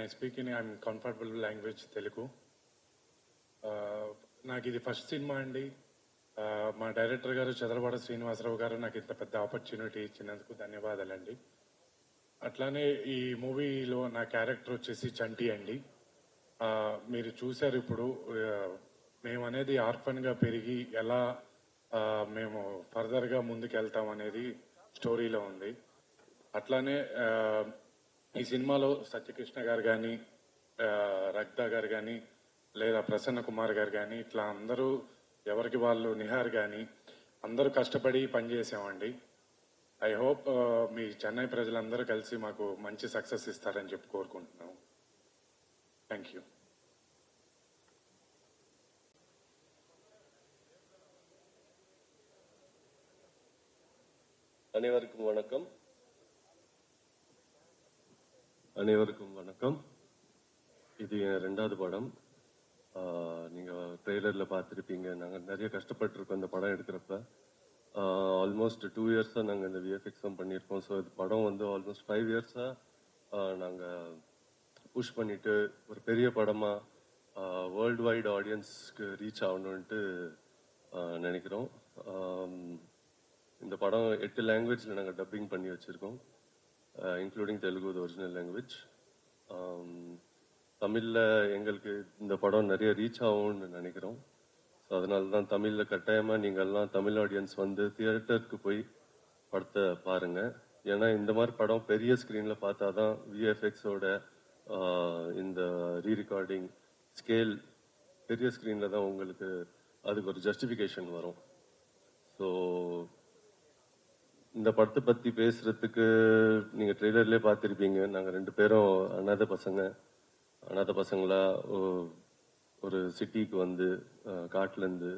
I speak in I'm comfortable language Telugu. నాకు ఇది first cinema అండి. మా డైరెక్టర్ గారు చంద్రబాబు శ్రీనివాసరావు గారు నాకు ఇంత పెద్ద ఆపర్చునిటీ ఇచ్చినందుకు ధన్యవాదాలండి. అట్లానే ఈ మూవీలో నా క్యారెక్టర్ వచ్చేసి చంటి అండి. మీరు చూశారు ఇప్పుడు మేము అనేది ఆర్ఫన్గా పెరిగి ఎలా మేము ఫర్దర్గా ముందుకు వెళ్తాం అనేది స్టోరీలో ఉంది. అట్లానే ఈ సినిమాలో సత్యకృష్ణ గారు కానీ, రక్తా గారు కానీ, లేదా ప్రసన్న కుమార్ గారు కానీ, ఇట్లా అందరూ ఎవరికి వాళ్ళు, నిహార్ కానీ అందరూ కష్టపడి పనిచేసామండి. ఐ హోప్ మీ చెన్నై ప్రజలందరూ కలిసి మాకు మంచి సక్సెస్ ఇస్తారని చెప్పి కోరుకుంటున్నాం. Thank you. அனைவருக்கும் வணக்கம். இது என் 2வது படம். நீங்கள் ட்ரெய்லரில் பார்த்துருப்பீங்க. நாங்கள் நிறைய கஷ்டப்பட்டுருக்கோம் இந்த படம் எடுக்கிறப்ப. ஆல்மோஸ்ட் 2 இயர்ஸாக நாங்கள் இந்த விஎஃப்எக்ஸும் பண்ணியிருக்கோம். ஸோ இது படம் வந்து ஆல்மோஸ்ட் 5 இயர்ஸாக நாங்கள் புஷ் பண்ணிவிட்டு ஒரு பெரிய படமாக வேர்ல்டு வைடு ஆடியன்ஸ்க்கு ரீச் ஆகணுன்ட்டு நினைக்கிறோம். இந்த படம் 8 லாங்குவேஜில் நாங்கள் டப்பிங் பண்ணி வச்சுருக்கோம், including Telugu, the original language. தமிழில் எங்களுக்கு இந்த படம் நிறைய ரீச் ஆகும்னு நினைக்கிறோம். ஸோ அதனால தான் தமிழில் கட்டாயமாக நீங்கள்லாம் தமிழ் ஆடியன்ஸ் வந்து தியேட்டருக்கு போய் படத்தை பாருங்கள். ஏன்னா இந்த மாதிரி படம் பெரிய ஸ்க்ரீனில் பார்த்தா தான் விஎஃப்எக்ஸோட இந்த ரீரெக்கார்டிங் ஸ்கேல் பெரிய ஸ்க்ரீனில் தான் உங்களுக்கு அதுக்கு ஒரு ஜஸ்டிஃபிகேஷன் வரும். ஸோ இந்த படத்தை பற்றி பேசுகிறதுக்கு நீங்கள் ட்ரெய்லர்லேயே பார்த்துருப்பீங்க. நாங்கள் 2 பேரும் அனாதை பசங்களா ஒரு சிட்டிக்கு வந்து காட்டிலேருந்து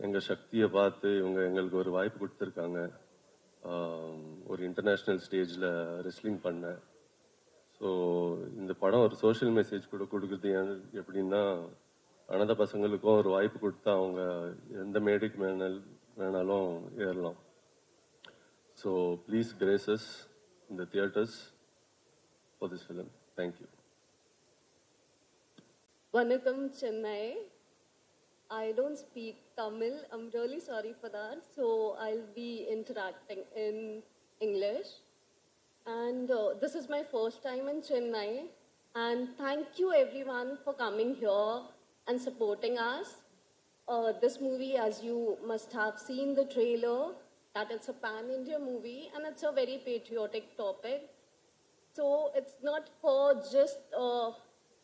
எங்கள் சக்தியை பார்த்து இவங்க எங்களுக்கு ஒரு வாய்ப்பு கொடுத்துருக்காங்க. ஒரு இன்டர்நேஷ்னல் ஸ்டேஜில் ரெஸ்லிங் பண்ண. ஸோ இந்த படம் ஒரு சோஷியல் மெசேஜ் கூட கொடுக்குறது எப்படின்னா, அனாதை பசங்களுக்கும் ஒரு வாய்ப்பு கொடுத்தா அவங்க எந்த மேடைக்கு வேணாலும் ஏறலாம். So please grace us in the theatres for this film. Thank you. Vanakkam Chennai. I don't speak Tamil. I'm really sorry for that. So I'll be interacting in English. And this is my first time in Chennai. And thank you everyone for coming here and supporting us. This movie, as you must have seen the trailer, that it's a pan-India movie and it's a very patriotic topic. So it's not for just a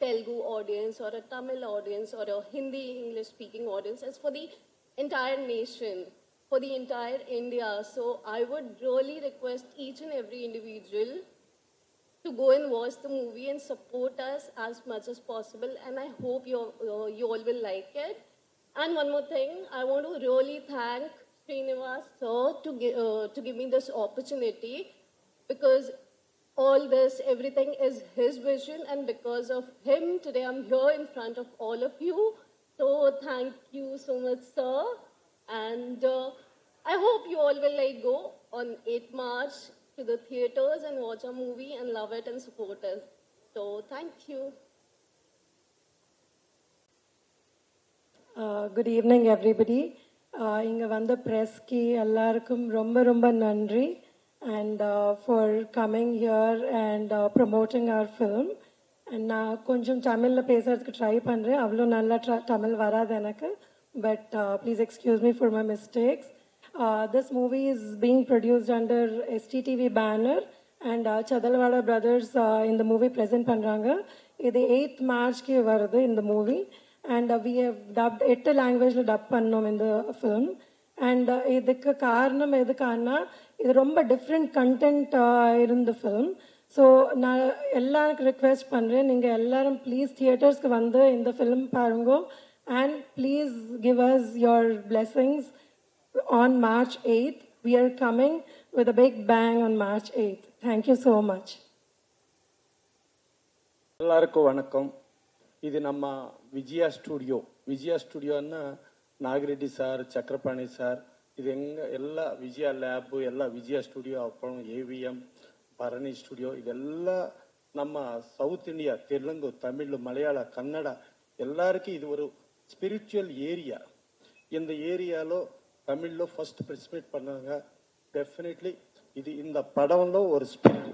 Telugu audience or a Tamil audience or a Hindi English-speaking audience. It's for the entire nation, for the entire India. So I would really request each and every individual to go and watch the movie and support us as much as possible. And I hope you all will like it. And one more thing, I want to really thank Srinivas sir to give me this opportunity, because all this, everything is his vision, and because of him today I'm here in front of all of you. So thank you so much, sir. And I hope you all will go on 8th March to the theatres and watch our movie and love it and support us. So thank you. Good evening everybody. இங்கே வந்த ப்ரெஸ்க்கு எல்லாருக்கும் ரொம்ப ரொம்ப நன்றி. And for coming here and promoting our film. அண்ட் நான் கொஞ்சம் தமிழில் பேசுகிறதுக்கு ட்ரை பண்ணுறேன். அவ்வளோ நல்லா தமிழ் வராது எனக்கு. But please excuse me for my mistakes. This movie is being produced under STTV banner and Chadalavada brothers இந்த மூவி ப்ரெசென்ட் பண்ணுறாங்க. இது 8th மார்ச்க்கு வருது இந்த மூவி. And we have dubbed 8 languages dub பண்ணோம் இந்த film. And இதுக்கு காரணம் எதுக்கானா, இது ரொம்ப டிஃப்ரெண்ட் கண்டென்ட் இருந்த film. ஸோ நான் எல்லாருக்கும் ரிக்வெஸ்ட் பண்ணுறேன், நீங்கள் எல்லாரும் ப்ளீஸ் தியேட்டர்ஸ்க்கு வந்து இந்த ஃபிலிம் பாருங்க. And please give us your blessings on March 8th. We are coming with a big bang on March 8th. Thank you so much. எல்லாருக்கும் வணக்கம். இது நம்ம விஜயா ஸ்டுடியோன்னா நாகிரெட்டி சார், சக்கரபாணி சார், இது எல்லா விஜயா லேபு, எல்லா விஜயா ஸ்டுடியோ, அப்புறம் AVM, பரணி ஸ்டுடியோ, இதெல்லாம் நம்ம சவுத் இந்தியா தெலுங்கு தமிழ் மலையாள కన్నడ எல்லாருக்கும் இது ஒரு స్పిరిచువల్ ఏరియా இந்த ఏరియాలో తమిళ్లో ఫస్ట్ ప్రెస్ మీట్ பண்ணாங்க డెఫినెట్లీ ఇది இந்த படம்లో ஒரு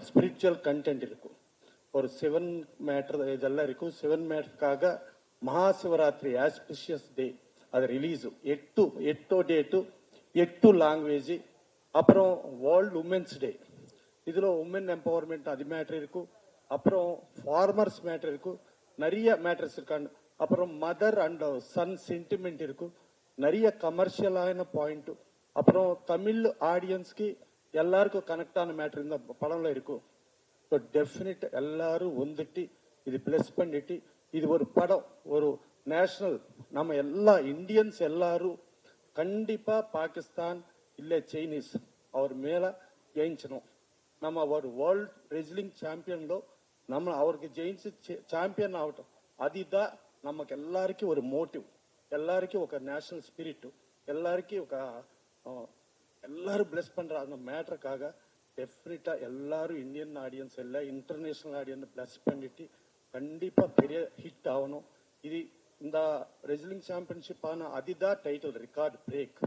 ஸ்பிரிச்சுவல் கண்டென்ட் இருக்கும் ஒரு 7 மேட்டர் இதெல்லாம் இருக்கும் 7 மேட்டருக்காக மகாசிவராத்திரி ஆஸ்பிஷியஸ் டே அது ரிலீஸ் எட்டோ டேட்டு 8 லாங்குவேஜ் அப்புறம் வேர்ல்ட் உமன்ஸ் டே இதுல உமன் எம்பவர்மெண்ட் அது மேட்டர் இருக்கும் அப்புறம் ஃபார்மர்ஸ் மேட்டர் இருக்கும் நிறைய மேட்டர்ஸ் இருக்காங்க அப்புறம் மதர் அண்ட் சன் சென்டிமெண்ட் இருக்கும் நிறைய கமர்ஷியலான பாயிண்ட் அப்புறம் தமிழ் ஆடியன்ஸ்க்கு எல்லாருக்கும் கனெக்ட் ஆன மேட்டர் இந்த படம்ல இருக்கும் ஸோ டெஃபினட் எல்லாரும் வந்துட்டு இது பிளஸ் பண்ணிட்டு இது ஒரு படம் ஒரு நேஷனல் நம்ம எல்லா இந்தியன்ஸ் எல்லாரும் கண்டிப்பா பாகிஸ்தான் இல்ல చైనీస్ அவர் மேல ஜெயிச்சணும் நம்ம ஒரு வேர்ல்డ్ రెజ్లింగ్ ఛాంపియన్ లో நம்ம அவருக்கு ஜெயிச்சு ఛాంపియన్ అవటం அதுதான் நமக்கு எல்லாருக்கும் ஒரு மோட்டிவ் எல்லாருக்கும் ఒక నేషనల్ స్పిరిట్ எல்லாருக்கும் ఒక எல்லாரும் பிளஸ் பண்ற அந்த மேட்டருக்காக டெஃபினட்டா எல்லாரும் இந்தியன் ஆடியன்ஸ் எல்லாம் இன்டர்நேஷனல் ஆடியன்ஸ் பிளஸ் பண்ணிட்டு கண்டிப்பா பெரிய ஹிட் ஆகணும் இது இந்த ரெஸ்லிங் சாம்பியன்ஷிப் ஆன அதுதான் டைட்டில் ரெக்கார்ட் பிரேக்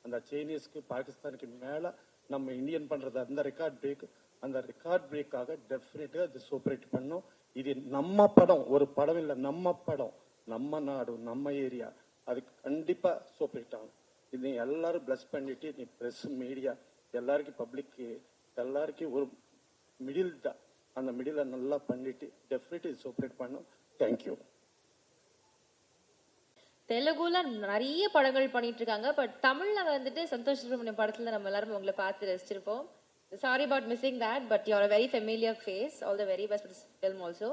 அந்த சைனீஸ்க்கு பாகிஸ்தானுக்கு மேல நம்ம இந்தியன் பண்றது அந்த ரெக்கார்ட் பிரேக் அந்த ரெக்கார்ட் பிரேக்காக டெஃபினட்டா இது சூப்பர் ஹிட் பண்ணும் இது நம்ம படம் ஒரு படம் இல்ல நம்ம படம் நம்ம நாடு நம்ம ஏரியா அது கண்டிப்பா சூப்பர் ஹிட் ஆகும் இது எல்லாரும் பிளஸ் பண்ணிட்டு நீ பிரஸ் மீடியா எல்லாருக்கும் பப்ளிக் எல்லாருக்கும் ஒரு மிடில் தான் அந்த மிடில நல்லா பண்ணிட்டு டெஃபினெட்லி சூப்பர் ஹிட் பண்ணும் தேங்க்யூ தெலுங்குல நிறைய படங்கள் பண்ணிட்டு இருக்காங்க பட் தமிழ்ல வந்துட்டு சந்தோஷ் சுப்ரமணியம் படத்துல நம்ம எல்லாரும் உங்களை பார்த்து ரசிச்சிருப்போம் sorry about missing that but you are very familiar face all the very best film also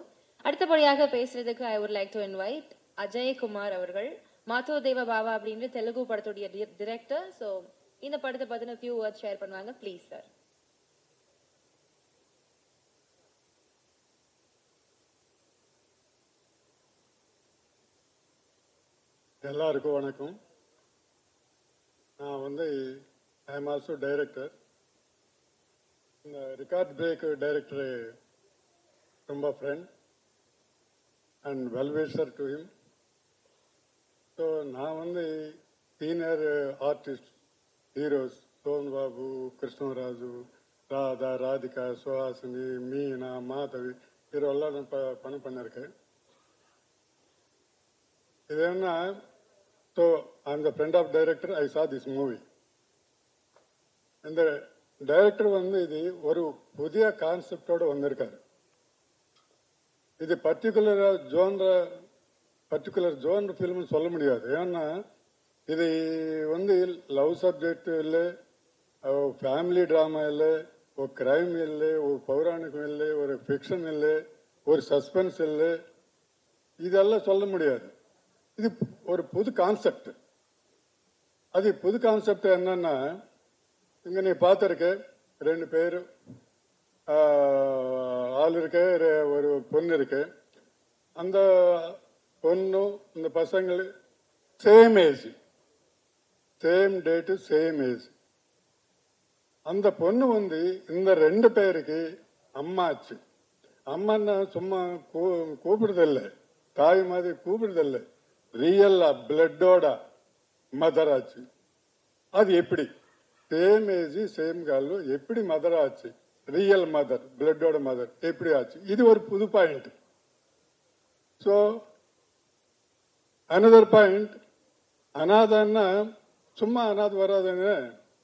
அடுத்தபடியாக பேசுறதுக்கு I would like to invite Ajayakumar அவர்கள் மாதோ தேவ பாவா அப்படின்ற தெலுங்கு படத்துடைய டிரெக்டர் ஸோ இந்த படத்தை பத்தின ஃபியூ வேர்ட்ஸ் ஷேர் பண்ணுவாங்க ப்ளீஸ் சார் எல்லாருக்கும் வணக்கம் நான் வந்து ஐ எம் ஆல்சோ டைரக்டர் இந்த ரெக்கார்ட் பிரேக் டைரக்டர் ரொம்ப friend and wellwisher to him so நான் வந்து senior artist heroes Sobhan Babu Krishnaraju Radha Radhika Suhasini Meena Madhavi இதெல்லாம் நான் பணம் பண்ணிருக்கேன் இது என்ன so I'm the friend of director I saw this movie இந்த டைரக்டர் வந்து இது ஒரு புதிய கான்செப்டோட வந்திருக்காரு இது பர்டிகுலர் ஜோன் ஃபிலிம்னு சொல்ல முடியாது ஏன்னா இது வந்து லவ் சப்ஜெக்ட் இல்லை ஃபேமிலி ட்ராமா இல்லை ஒரு கிரைம் இல்லை ஒரு பௌராணிகம் இல்லை ஒரு ஃபிக்ஷன் இல்லை ஒரு சஸ்பென்ஸ் இல்லை இதெல்லாம் சொல்ல முடியாது இது ஒரு புது கான்செப்ட் அது புது கான்செப்ட் என்னன்னா இங்க நீ பார்த்திருக்க 2 பேர் ஆள் இருக்கு ஒரு பொண்ணு இருக்கு அந்த பொண்ணும் இந்த பசங்கள் same age same date same age அந்த பொண்ணு வந்து இந்த 2 பேருக்கு அம்மாச்சு அம்மான்னா சும்மா கூப்பிடுறதில்லை தாய் மாதிரி கூப்பிடுறதில்லை ரியல் பிளட்டோட மதர் ஆச்சு அது எப்படி சேம் ஏஜ் சேம் கால் எப்படி மதர் ஆச்சு ரியல் மதர் பிளட்டோட மதர் எப்படி ஆச்சு இது ஒரு புது பாயிண்ட் ஸோ அனதர் பாயிண்ட் அனாதன்னா சும்மா அனாதை வராதுன்னு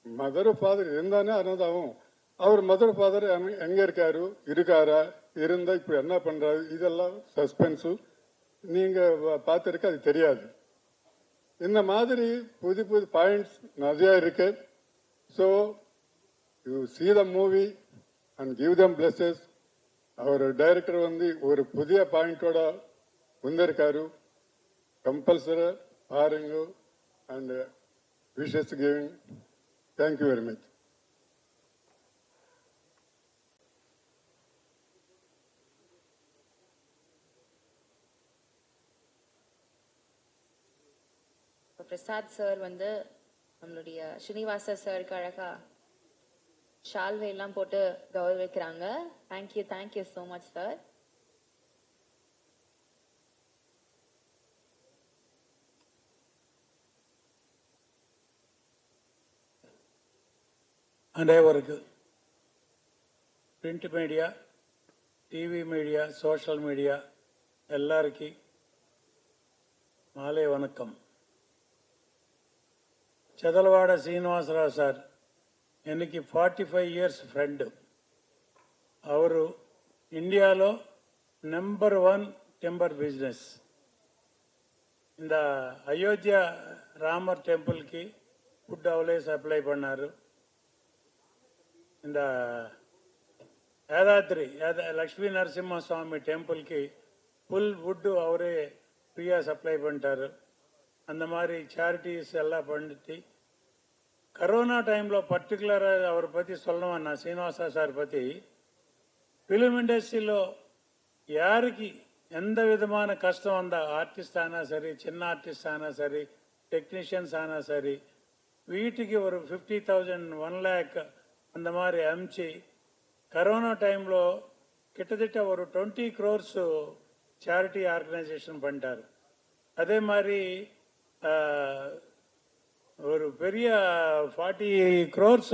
மதர் ஃபாதர் இருந்தானே அனாதாவும் அவர் மதர் ஃபாதர் எங்க இருக்காரா இருந்தா இப்ப என்ன பண்றாரு இதெல்லாம் சஸ்பென்ஸு நீங்க பார்த்திருக்க அது தெரியாது இந்த மாதிரி புது புது பாயிண்ட்ஸ் நிறைய இருக்கு so you see the movie and give them blesses அவர் டைரக்டர் வந்து ஒரு புதிய பாயிண்டோட வந்திருக்காரு கம்பல்சரி பாருங்க and wishes giving thank you very much Prasad sir வந்து நம்மளுடைய ஸ்ரீனிவாச சாருக்கு அழகா ஷால்வை எல்லாம் போட்டு கௌரவிக்கிறாங்க தேங்க்யூ ஸோ மச் சார் அனைவருக்கு print media TV media social media எல்லாருக்கும் மாலை வணக்கம். చదలవాడ శ్రీనివాసరావు సార్ எனக்கு 45 ఇయర్స్ ఫ్రెండ్. ಅವರು ఇండియాలో నెంబర్ 1 టింబర్ బిజినెస్. இந்த அயோத்தியா ராமர் டெம்பிளுக்கு ஃபுட் அவளே சப்ளை பண்ணாரு. இந்த యాదాద్రి లక్ష్మీ నరసింహ స్వామి టెంపుల్కి ஃபுல் வுட்டு அவரே ஃப்ரீயாக சப்ளை பண்ணிட்டாரு. அந்த மாதிரி சேரிட்டிஸ் எல்லாம் பண்ணிட்டு கரோனா டைமில் பர்டிகுலராக அவரை பற்றி சொல்லணும். நான் శ్రీనివాస సార్ பற்றி ఫిలిం ఇండస్ట్రీలో யாருக்கு எந்த விதமான கஷ்டம் வந்தால் ஆர்டிஸ்ட் ஆனால் சரி, சின்ன ஆர்டிஸ்ட் ஆனால் சரி, டெக்னீஷியன்ஸ் ஆனால் சரி, வீட்டுக்கு ஒரு 50,000 1 lakh அந்த மாதிரி அமிச்சு కరోనా టైంలో கிட்டத்தட்ட ஒரு 20 crores சேரிட்டி ஆர்கனைசேஷன் பண்ணிட்டார். அதே மாதிரி ஒரு பெரிய 40 crores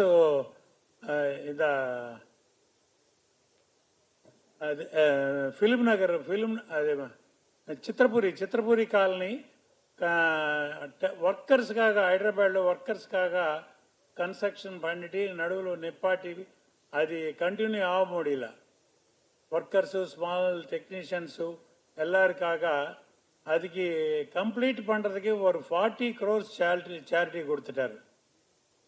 இந்த அது ஃபிலிம் நகர் ஃபிலிம் அது சித்திரபுரி காலனி ஒர்க்கர்ஸுக்காக ஹைதராபாத்தில் ஒர்க்கர்ஸுக்காக கன்ஸ்ட்ரக்ஷன் பண்ணிட்டு நடுவில் நிப்பாட்டி அது கண்டினியூ ஆக முடியல. ஒர்க்கர்ஸு ஸ்மால் டெக்னீஷியன்ஸு எல்லாருக்காக அதுக்கு கம்ப்ளீட் பண்ணுறதுக்கு ஒரு 40 crores சேரிட்டி கொடுத்துட்டாரு.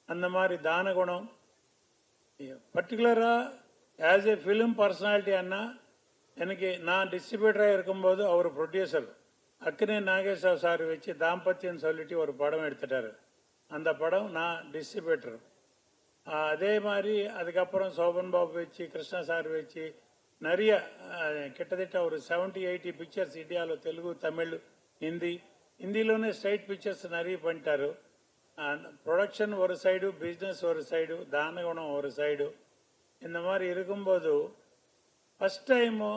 அந்த மாதிரி தான குணம் பர்டிகுலராக ஆஸ் ஏ ஃபிலிம் பர்சனாலிட்டி அண்ணா எனக்கு நான் டிஸ்ட்ரிபியூட்டராக இருக்கும்போது அவர் ப்ரொடியூசர் அக்னே நாகேஸ்வர் சார் வச்சு தாம்பத்தியம் சொல்லிட்டு ஒரு படம் எடுத்துட்டாரு. அந்த படம் நான் டிஸ்ட்ரிபியூட்டர். அதே மாதிரி அதுக்கப்புறம் சோபன் பாபு வச்சு கிருஷ்ணா சார் வச்சு நிறைய கிட்டத்தட்ட ஒரு 70-80 பிக்சர்ஸ் இந்தியாவில் தெலுங்கு, தமிழ், ஹிந்திలోనే ஸ்ட்ரைட் பிக்சர்ஸ் நிறைய பண்ணிட்டாரு. ப்ரொடக்ஷன் ஒரு சைடு, பிஸ்னஸ் ஒரு சைடு, தானகுணம் ஒரு சைடு. இந்த மாதிரி இருக்கும்போது ஃபஸ்ட் டைமு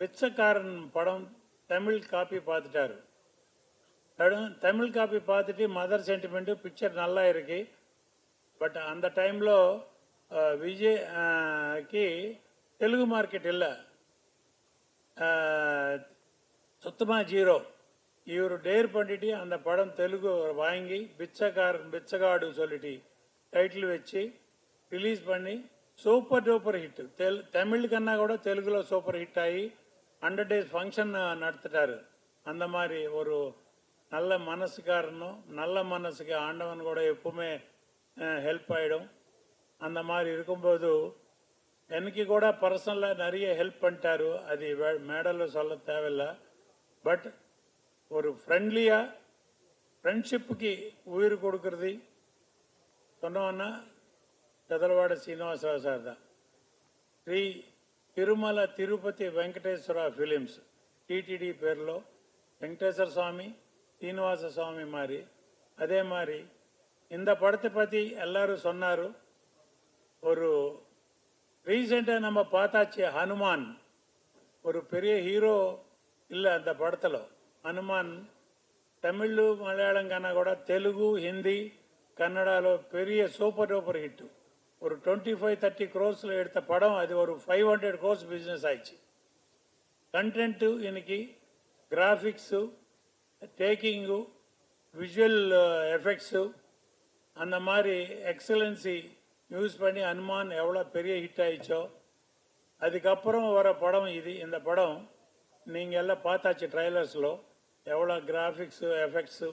பிச்சைக்காரன் படம் தமிழ் காப்பி பார்த்துட்டாரு. தமிழ் காப்பி பார்த்துட்டு மதர் சென்டிமெண்ட்டு பிக்சர் நல்லா இருக்கு. బట్ అంత టైంలో విజయ్కి తెలుగు మార్కెట్ ಇಲ್ಲ, சுத்தமாக ஜீரோ. இவர் டேர் பண்ணிட்டு அந்த படம் தெலுங்கு வாங்கி பிச்சைக்காடு சொல்லிட்டு டைட்டில் வச்சு ரிலீஸ் பண்ணி சூப்பர் டூப்பர் ஹிட். தமிழ் கన్నా கூட தெலுங்குలో சூப்பர் ஹிட் ஆகி 100 days ஃபங்க்ஷன் நடத்திட்டாரு. அந்த மாதிரி ஒரு நல்ல மனசுக்காரனும் நல்ல மனசுக்கு ஆண்டவன் கூட எப்பவுமே ஹெல்ப் ஆகிடும். அந்த மாதிரி இருக்கும்போது எனக்கு கூட பர்சனலாக நிறைய ஹெல்ப் பண்ணிட்டாரு. அது மேடலில் சொல்ல தேவையில்லை. பட் ஒரு ஃப்ரெண்ட்லியாக ஃப்ரெண்ட்ஷிப்புக்கு உயிர் கொடுக்கறது சொன்னோன்னா చదలవాడ శ్రీనివాసరావు సార్ தான். శ్రీ తిరుమల తిరుపతి వెంకటేశ్వర ఫిలిమ్స్ టీటీడీ పేరులో వెంకటేశ్వర స్వామి, శ్రీనివాస స్వామి மாதிரி. அதே மாதிரி இந்த படத்தை பற்றி எல்லாரும் சொன்னார். ஒரு ரீசெண்டாக நம்ம பார்த்தாச்சு ஹனுமான், ஒரு பெரிய ஹீரோ இல்லை அந்த படத்தில். హనుమాన్ తమిళ్, మలయాళం కన్నా కూడా తెలుగు, హిందీ, కన్నడలో பெரிய சூப்பர் டூப்பர் ஹிட். ஒரு 25-30 crores எடுத்த படம் அது ஒரு 500 crores பிஸ்னஸ் ஆயிடுச்சு. கண்டென்ட்டு இன்னைக்கு கிராஃபிக்ஸு, டேக்கிங்கு, விஷுவல் எஃபெக்ட்ஸு அந்த மாதிரி எக்ஸலன்சி யூஸ் பண்ணி ஹனுமான் எவ்வளோ பெரிய ஹிட் ஆயிடுச்சோ. அதுக்கப்புறம் வர படம் இது. இந்த படம் நீங்கள் எல்லாம் பார்த்தாச்சு ட்ரைலர்ஸில் எவ்வளோ கிராஃபிக்ஸு எஃபெக்ட்ஸு.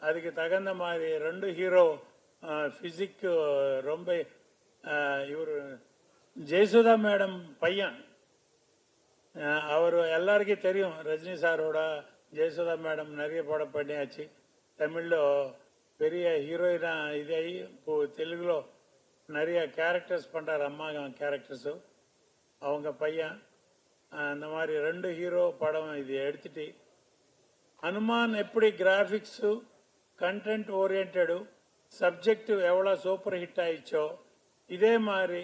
அதுக்கு தகுந்த மாதிரி 2 ஹீரோ ஃபிசிக்கு ரொம்ப இவர் ஜெயசுதா மேடம் பையன், அவர் எல்லாருக்கும் தெரியும். ரஜினி சாரோட ஜெயசுதா மேடம் நிறைய படம் பண்ணியாச்சு. தமிழில் பெரிய ஹீரோயினா இதாகி இப்போ தெலுங்குలో நிறைய கேரக்டர்ஸ் பண்ணுறாரு. அம்மா கேரக்டர்ஸு அவங்க பையன். அந்த மாதிரி 2 ஹீரோ படம் இது எடுத்துட்டு ஹனுமான் எப்படி கிராஃபிக்ஸு, కంటెంట్ ఓరియంటెడ్, సబ్జెక్టు ఎవడ సూపర్ హిట్ ఆయిచ్చో ఇదే మారి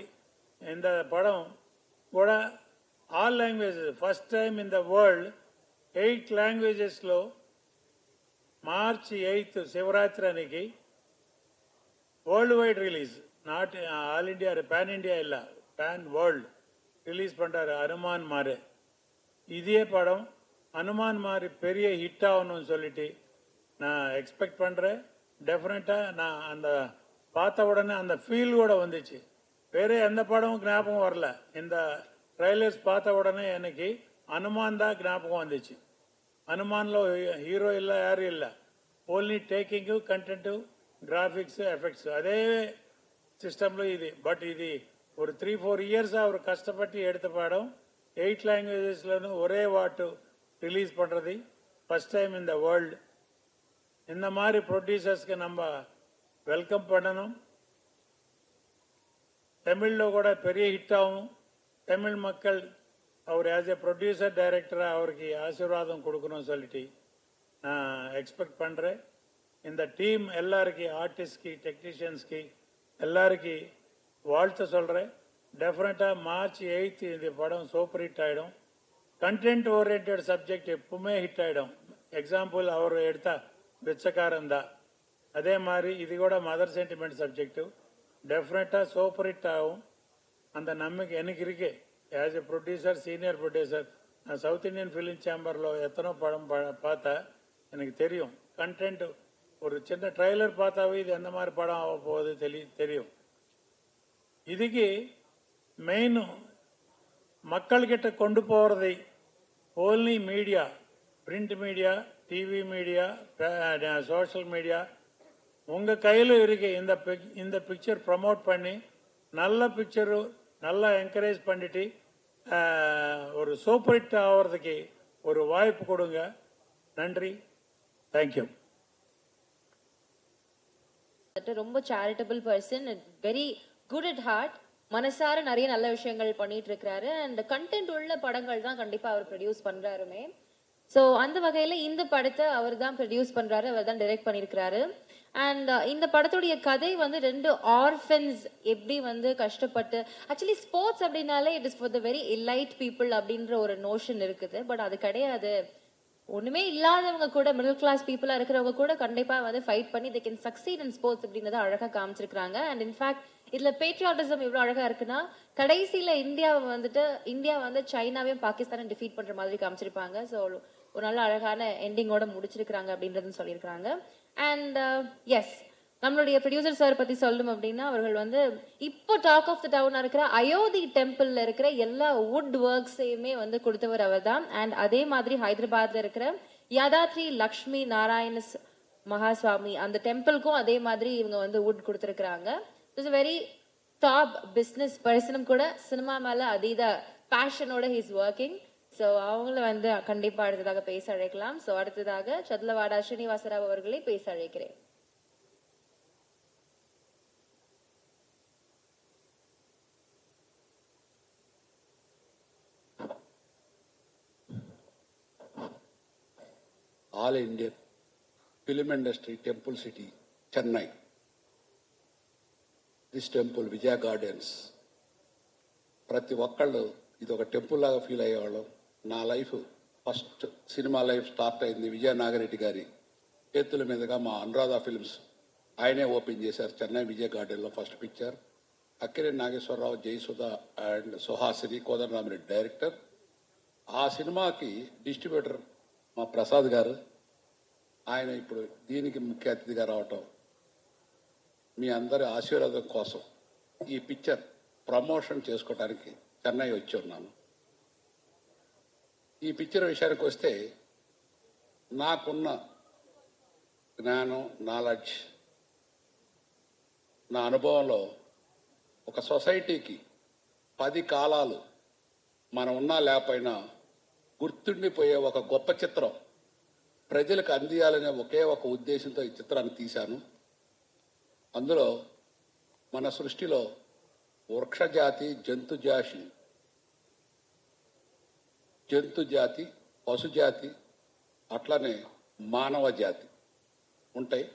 இந்த படம் கூட all languages first time in the world 8 లాంగ్వేజెస్లో మార్చి 8 శివరాత్రి అనికి world wide release, not all India, pan India இல்லை, பேன் வேர்ல்டு ரிலீஸ் பண்ணுறாரு அனுமான் மாறு. இதே படம் அனுமான் மாதிரி பெரிய ஹிட் ஆகணும்னு சொல்லிட்டு நான் எக்ஸ்பெக்ட் பண்ணுறேன். டெஃபினட்டாக நான் அந்த பார்த்த உடனே அந்த ஃபீல் கூட வந்துச்சு. வேற எந்த படமும் ஞாபகம் வரல. இந்த ட்ரைலர்ஸ் பார்த்த உடனே எனக்கு அனுமான் தான் ஞாபகம் வந்துச்சு. அனுமான்ல ஹீரோ இல்லை, யாரும் இல்லை, ஓன்லி டேக்கிங்கு, கண்டென்ட்டு, கிராஃபிக்ஸு, எஃபெக்ட்ஸு அதே சிஸ்டம்ல இது. பட் இது ஒரு 3-4 இயர்ஸாக அவர் கஷ்டப்பட்டு எடுத்த படம் 8 லாங்குவேஜஸ்லன்னு ஒரே வாட்டு ரிலீஸ் பண்ணுறது ஃபர்ஸ்ட் டைம் இந்த வேர்ல்டு. இந்த மாதிரி ப்ரொடியூசர்ஸ்க்கு நம்ம வெல்கம் பண்ணணும். தமிழில் கூட பெரிய ஹிட் ஆகும். தமிழ் மக்கள் அவர் ஆஸ் எ ப்ரொடியூசர் டைரக்டராக அவருக்கு ஆசீர்வாதம் கொடுக்கணும்னு சொல்லிட்டு நான் எக்ஸ்பெக்ட் பண்ணுறேன். இந்த டீம் எல்லாருக்கி, ஆர்டிஸ்ட்க்கு, டெக்னீஷியன்ஸ்க்கு எல்லாருக்கி வாழ்த்து சொல்கிறேன். டெஃபினட்டாக March 8 இந்த படம் சூப்பர் ஹிட் ஆகிடும். கண்டென்ட் ஓரியன்ட் சப்ஜெக்ட் எப்பவுமே ஹிட் ஆகிடும். எக்ஸாம்பிள் அவர் எடுத்தா பிச்சைக்காரன் தான், அதே மாதிரி இது கூட மதர் சென்டிமெண்ட் சப்ஜெக்டு டெஃபினட்டாக சூப்பர் ஹிட் ஆகும். அந்த நம்பிக்கை எனக்கு இருக்கு. As a producer, senior producer, நான் சவுத் இந்தியன் ஃபிலிம் சேம்பரில் எத்தனோ படம் பார்த்தா எனக்கு தெரியும். கண்டென்ட் ஒரு சின்ன ட்ரைலர் பார்த்தாவே இது எந்த மாதிரி படம் ஆக போகுது தெரியும். இதுக்கு மெயின் மக்கள்கிட்ட கொண்டு போகிறதை only media, print media, TV media, social media உங்கள் கையில் இருக்கு. இந்த பிக்சர் ப்ரமோட் பண்ணி நல்ல பிக்சரு நல்லா என்கரேஜ் பண்ணிட்டு ஒரு சூப்பர் ஹிட் ஆகிறதுக்கு ஒரு வாய்ப்பு கொடுங்க. நன்றி, தேங்க்யூ. ரொம்ப charitable person, very good at heart, மனசார நிறைய நல்ல விஷயங்கள் பண்ணிட்டு இருக்கிறாரு. அண்ட் கண்டென்ட் உள்ள படங்கள் தான் கண்டிப்பா அவர் ப்ரொடியூஸ் பண்றாருமே. ஸோ அந்த வகையில இந்த படத்தை அவர் தான் ப்ரொடியூஸ் பண்றாரு, அவர் தான் டைரக்ட் பண்ணியிருக்கிறாரு. அண்ட் இந்த படத்துடைய கதை வந்து 2 ஆர்ஃபன்ஸ் எப்படி வந்து கஷ்டப்பட்டு, ஆக்சுவலி ஸ்போர்ட்ஸ் அப்படின்னாலே it is for the very elite people அப்படின்ற ஒரு நோஷன் இருக்குது. பட் அது கிடையாது. ஒண்ணுமே இல்லாதவங்க கூட, மிடில் கிளாஸ் பீப்புளா இருக்கிறவங்க கூட கண்டிப்பா வந்து ஃபைட் பண்ணி they can succeed in sports அப்படின்றத அழகா காமிச்சிருக்காங்க. அண்ட் இன்ஃபேக்ட் இதுல பேட்ரியாட்டிசம் எவ்வளவு அழகா இருக்குன்னா, கடைசியில இந்தியா வந்து சைனாவையும் பாகிஸ்தானையும் டிஃபீட் பண்ற மாதிரி காமிச்சிருப்பாங்க. ஸோ ஒரு நல்ல அழகான எண்டிங்கோட முடிச்சிருக்காங்க அப்படின்றதுன்னு சொல்லியிருக்காங்க. அண்ட் எஸ், நம்மளுடைய ப்ரொடியூசர் சார் பத்தி சொல்லணும் அப்படின்னா, அவர்கள் வந்து இப்போ டாக் ஆஃப் த டவுனா இருக்கிற அயோத்தி டெம்பிள்ல இருக்கிற எல்லா வுட் ஒர்க்ஸையுமே வந்து கொடுத்தவர் அவர் தான். அண்ட் அதே மாதிரி ஹைதராபாத்ல இருக்கிற யாதாத்ரி லக்ஷ்மி நாராயண மகாசுவாமி அந்த டெம்பிளுக்கும் அதே மாதிரி இவங்க வந்து வுட் கொடுத்துருக்காங்க. இட்ஸ் வெரி டாப் பிஸ்னஸ் பர்சனும் கூட, சினிமா மேல அதீத பேஷனோட ஹீஸ் ஒர்க்கிங். ஸோ அவங்கள வந்து கண்டிப்பா அடுத்ததாக பேச அழைக்கலாம். ஸோ அடுத்ததாக சத்லவாடா ஸ்ரீனிவாசராவ் அவர்களை பேச அழைக்கிறேன். All Indian Film Industry Temple City, Chennai. This temple, Vijaya Gardens. ప్రతి ఒక్కళ్ళు ఇది ఒక టెంపుల్ లాగా ఫీల్ అయ్యేవాళ్ళం. నా life first cinema life start అయింది విజయ నాగరెడ్డి గారి చేతుల మీదుగా. మా అనురాధ ఫిల్మ్స్ ఆయనే ఓపెన్ చేశారు చెన్నై విజయ గార్డెన్లో first picture. Akkineni Nageswararao, Jayasudha and Suhasini, Kodandaramireddy director. ఆ సినిమాకి డిస్ట్రిబ్యూటర్ మా ప్రసాద్ గారు. ఆయన ఇప్పుడు దీనికి ముఖ్య అతిథిగా రావటం, మీ అందరి ఆశీర్వాదం కోసం ఈ పిక్చర్ ప్రమోషన్ చేసుకోవడానికి చెన్నై వచ్చి ఉన్నాను. ఈ పిక్చర్ విషయానికి వస్తే, నాకున్న జ్ఞానం, నాలెడ్జ్, నా అనుభవంలో ఒక సొసైటీకి 10 కాలాలు మనం ఉన్నా లేకపోయినా గుర్తుండిపోయే ఒక గొప్ప చిత్రం ప్రజలకు అందియాలనే ఒకే ఒక ఉద్దేశంతో ఈ చిత్రాన్ని తీశాను. అందులో మన సృష్టిలో వృక్షజాతి, జంతుజాతి, పశుజాతి, అట్లనే మానవ జాతి ఉంటాయి.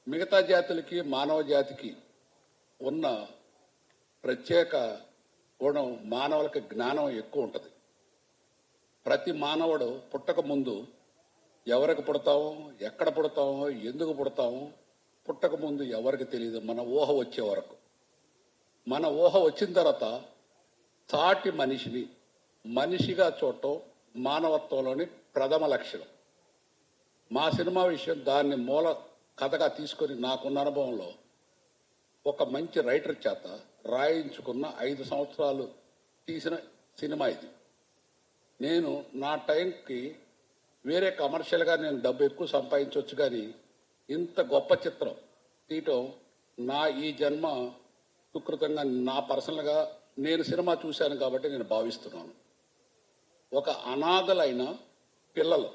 మిగతా జాతులకి మానవ జాతికి ఉన్న ప్రత్యేక గుణం, మానవులకి జ్ఞానం ఎక్కువ ఉంటుంది. ప్రతి మానవుడు పుట్టక ముందు ఎవరికి పుడతామో, ఎక్కడ పుడతామో, ఎందుకు పుడతామో, పుట్టక ముందు ఎవరికి తెలియదు, మన ఊహ వచ్చే వరకు. మన ఊహ వచ్చిన తర్వాత సాటి మనిషిని మనిషిగా చూడటం మానవత్వంలోని ప్రథమ లక్షణం. మా సినిమా విషయం దాన్ని మూల కథగా తీసుకొని నాకున్న అనుభవంలో ఒక మంచి రైటర్ చేత రాయించుకున్న 5 సంవత్సరాలు తీసిన సినిమా ఇది. నేను నా టైంకి వేరే కమర్షియల్గా నేను డబ్బు ఎక్కువ సంపాదించవచ్చు, కానీ ఇంత గొప్ప చిత్రం తీయటం నా ఈ జన్మ సుకృతంగా నా పర్సనల్గా నేను సినిమా చూశాను కాబట్టి నేను భావిస్తున్నాను. ఒక అనాథలైన పిల్లలు,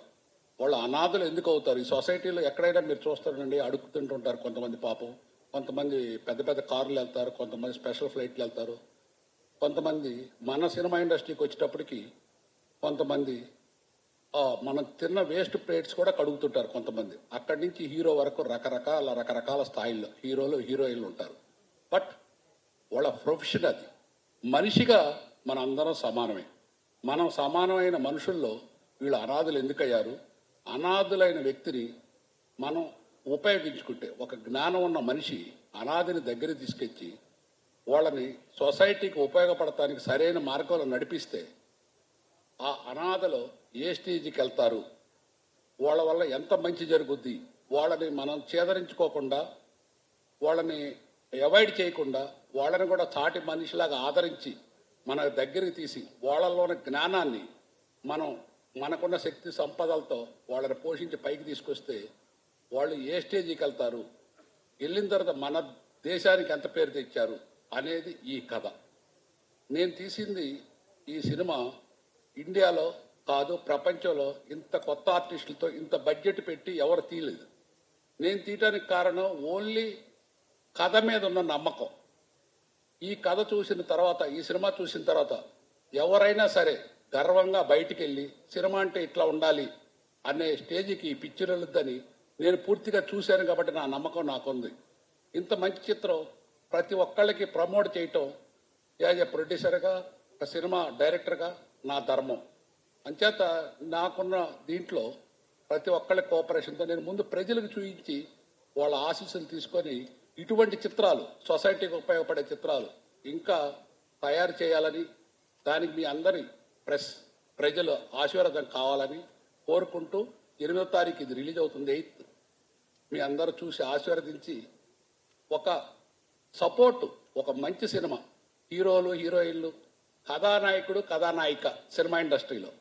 వాళ్ళు అనాథలు ఎందుకు అవుతారు? ఈ సొసైటీలో ఎక్కడైనా మీరు చూస్తారండి, అడుగుతుంటుంటారు కొంతమంది పాపం. కొంతమంది పెద్ద పెద్ద కార్లు వెళ్తారు, కొంతమంది స్పెషల్ ఫ్లైట్లు వెళ్తారు, కొంతమంది మన సినిమా ఇండస్ట్రీకి వచ్చేటప్పటికి కొంతమంది మనం తిన్న వేస్ట్ ప్లేట్స్ కూడా కడుగుతుంటారు కొంతమంది. అక్కడి నుంచి హీరో వరకు రకరకాల స్థాయిల్లో హీరోలు హీరోయిన్లు ఉంటారు. బట్ వాళ్ళ ప్రొఫెషన్ అది. మనిషిగా మన అందరం సమానమే. మనం సమానమైన మనుషుల్లో వీళ్ళు అనాథులు ఎందుకయ్యారు? అనాథులైన వ్యక్తిని మనం ఉపయోగించుకుంటే, ఒక జ్ఞానం ఉన్న మనిషి అనాథిని దగ్గర తీసుకొచ్చి వాళ్ళని సొసైటీకి ఉపయోగపడటానికి సరైన మార్గంలో నడిపిస్తే ఆ అనాథలో ఏ స్టేజ్కి వెళ్తారు, వాళ్ళ వల్ల ఎంత మంచి జరుగుద్ది, వాళ్ళని మనం చేదరించుకోకుండా, వాళ్ళని అవాయిడ్ చేయకుండా, వాళ్ళని కూడా చాటి మనిషిలాగా ఆదరించి మన దగ్గరికి తీసి వాళ్ళలోని జ్ఞానాన్ని మనం మనకున్న శక్తి సంపదలతో వాళ్ళని పోషించి పైకి తీసుకొస్తే వాళ్ళు ఏ స్టేజ్కి వెళ్తారు, వెళ్ళిన తర్వాత మన దేశానికి ఎంత పేరు తెచ్చారు అనేది ఈ కథ. నేను తీసింది ఈ సినిమా ఇండియాలో కాదు, ప్రపంచంలో ఇంత కొత్త ఆర్టిస్టులతో ఇంత బడ్జెట్ పెట్టి ఎవరు తీయలేదు. నేను తీయటానికి కారణం ఓన్లీ కథ మీద ఉన్న నమ్మకం. ఈ కథ చూసిన తర్వాత, ఈ సినిమా చూసిన తర్వాత ఎవరైనా సరే గర్వంగా బయటికి వెళ్ళి సినిమా అంటే ఇట్లా ఉండాలి అనే స్టేజ్కి ఈ పిక్చర్ వెళ్ళొద్దని నేను పూర్తిగా చూశాను కాబట్టి నా నమ్మకం నాకుంది. ఇంత మంచి చిత్రం ప్రతి ఒక్కళ్ళకి ప్రమోట్ చేయటం యాజ్ ఎ ప్రొడ్యూసర్గా, ఒక సినిమా డైరెక్టర్గా నా ధర్మం. అంచేత నాకున్న దీంట్లో ప్రతి ఒక్కళ్ళ కోఆపరేషన్తో నేను ముందు ప్రజలకు చూపించి వాళ్ళ ఆశీస్సులు తీసుకొని ఇటువంటి చిత్రాలు, సొసైటీకి ఉపయోగపడే చిత్రాలు ఇంకా తయారు చేయాలని, దానికి మీ అందరి ప్రజల ఆశీర్వాదం కావాలని కోరుకుంటూ 8వ తారీఖు ఇది రిలీజ్ అవుతుంది, 8th. మీ అందరూ చూసి ఆశీర్వదించి ఒక సపోర్టు, ఒక మంచి సినిమా, హీరోలు హీరోయిన్లు, కథానాయకుడు కథానాయిక, సినిమా ఇండస్ట్రీలో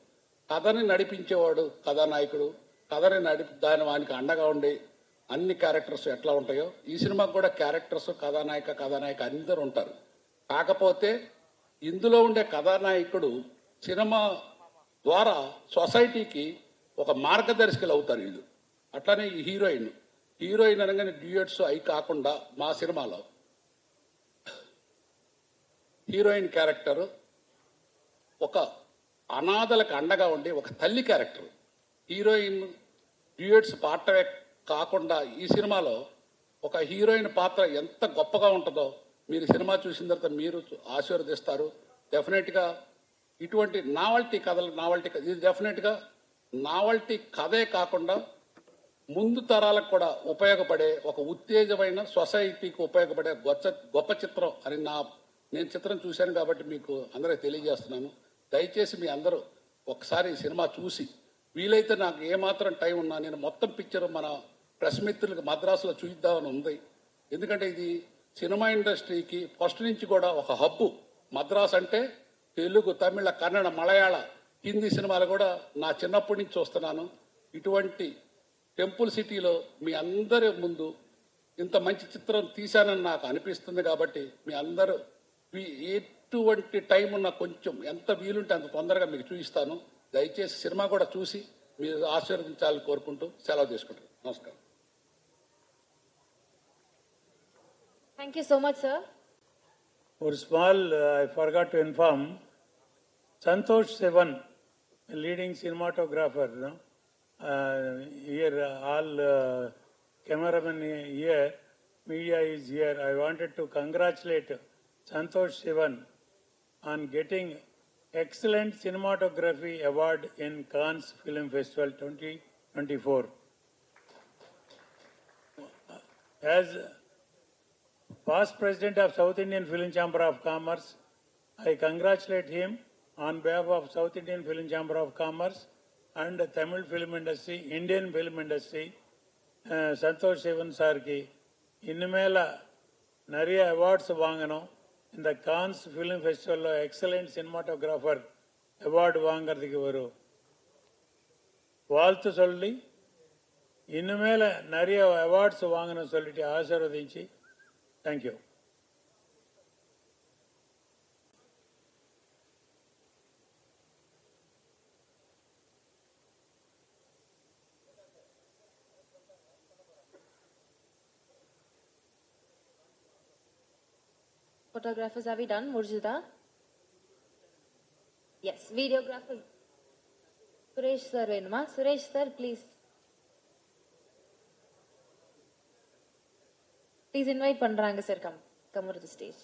కథని నడిపించేవాడు కథానాయకుడు, కథని దాని వానికి అండగా ఉండి అన్ని క్యారెక్టర్స్ ఎట్లా ఉంటాయో ఈ సినిమాకు కూడా క్యారెక్టర్స్ కథానాయక అందరూ ఉంటారు. కాకపోతే ఇందులో ఉండే కథానాయకుడు సినిమా ద్వారా సొసైటీకి ఒక మార్గదర్శకులు అవుతారు వీళ్ళు. అట్లానే ఈ హీరోయిన్ అనగానే డ్యూయట్స్ అయి కాకుండా మా సినిమాలో హీరోయిన్ క్యారెక్టర్ ఒక అనాథలకు అండగా ఉండి ఒక తల్లి క్యారెక్టర్. హీరోయిన్ డ్యూయట్స్ పాడటమే కాకుండా ఈ సినిమాలో ఒక హీరోయిన్ పాత్ర ఎంత గొప్పగా ఉంటుందో మీరు సినిమా చూసిన తర్వాత మీరు ఆశీర్వదిస్తారు. డెఫినెట్గా ఇటువంటి నావల్టీ ఇది డెఫినెట్గా నావల్టీ కథే కాకుండా ముందు తరాలకు కూడా ఉపయోగపడే ఒక ఉత్తేజమైన సొసైటీకి ఉపయోగపడే గొప్ప చిత్రం అని నేను చిత్రం చూశాను కాబట్టి మీకు అందరికీ తెలియజేస్తున్నాను. దయచేసి మీ అందరూ ఒకసారి ఈ సినిమా చూసి, వీలైతే నాకు ఏమాత్రం టైం ఉన్నా నేను మొత్తం పిక్చర్ మన ప్రెస్ మిత్రులకు మద్రాసులో చూపిద్దామని ఉంది. ఎందుకంటే ఇది సినిమా ఇండస్ట్రీకి ఫస్ట్ నుంచి కూడా ఒక హబ్బు. మద్రాస్ అంటే తెలుగు, తమిళ, కన్నడ, మలయాళ, హిందీ సినిమాలు కూడా నా చిన్నప్పటి నుంచి చూస్తున్నాను. ఇటువంటి టెంపుల్ సిటీలో మీ అందరి ముందు ఇంత మంచి చిత్రం తీశానని నాకు అనిపిస్తుంది. కాబట్టి మీ అందరూ ఎటువంటి టైం ఉన్నా కొంచెం ఎంత వీలుంటే అంత తొందరగా మీకు చూపిస్తాను. దయచేసి సినిమా కూడా చూసి మీరు ఆశీర్వదించాలని కోరుకుంటూ సెలవు తీసుకుంటాను. నమస్కారం. Thank you so much, sir. For small, I forgot to inform, Santosh Sevan, a leading cinematographer, no? Here all cameramen here, media is here. I wanted to congratulate Santosh Sevan on getting Excellent Cinematography Award in Cannes Film Festival 2024. As past president of South Indian Film Chamber of Commerce, I congratulate him on behalf of South Indian Film Chamber of Commerce and the Tamil film industry, Indian film industry, Santosh Sivan sir ki ఇన్నిమేళ நிறைய awards வாங்கணும். இந்த Cannes film ஃபெஸ்டிவலில் excellent cinematographer award வாங்கிறதுக்கு ஒரு வாழ்த்து சொல்லி ఇన్నిమేళ நிறைய awards வாங்கணும்னு சொல்லிட்டு ఆశీర్వదించి thank you. Photographers, are we done? Murjida? Yes. Videographer. Suresh sir, Venuma. Suresh sir, please. Please invite Pandraanga sir, come over to the stage.